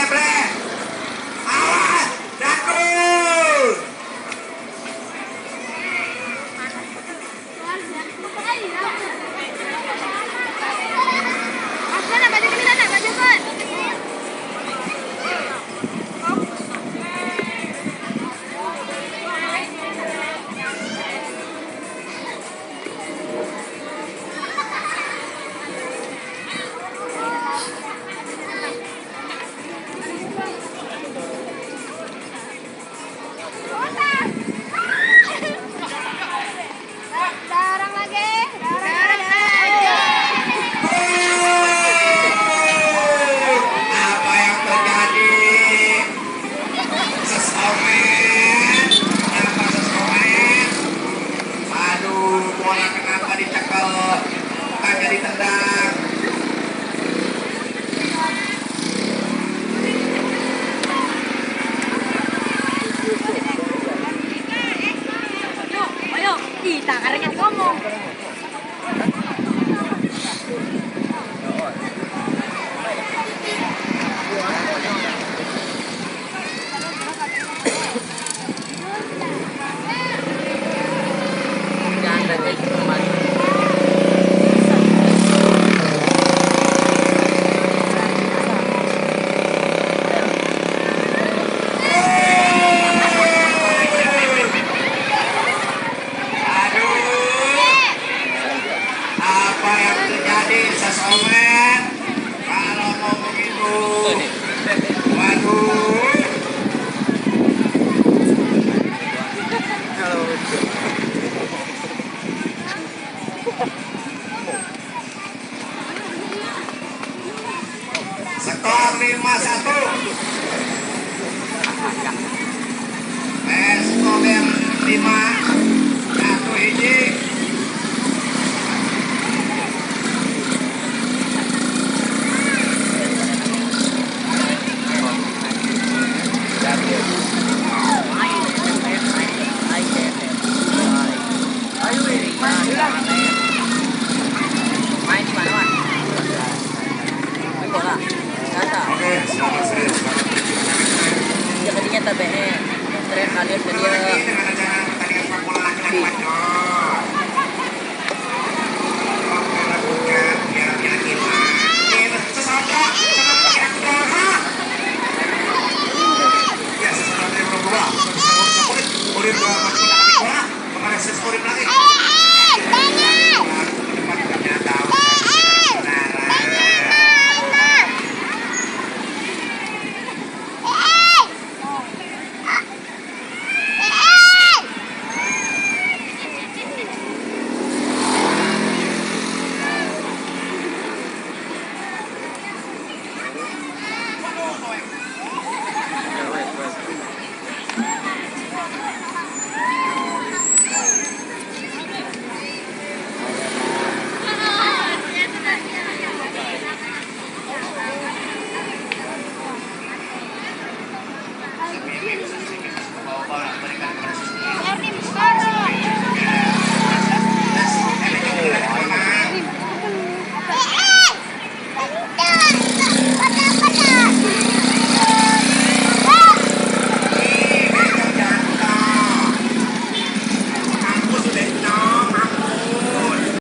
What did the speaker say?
bre. Awas, dakul. Mana baju ke sana, baju kan? Darang lagi, darang aja. Apa yang terjadi? Sesomen. Kenapa sesomen? Aduh, bola kenapa dicekel? Kagak ditendang. Ayo, ih, tangannya ngomong. Aduh, apa yang terjadi sesomen? Kalau mau begitu, waduh. Skor 5-1. Skor 5-1 hiji. Main di mana, Wan? Main bola. Kata. Oke, selamat sore. Dia ketinya TBE. Teriak kalian ke dia.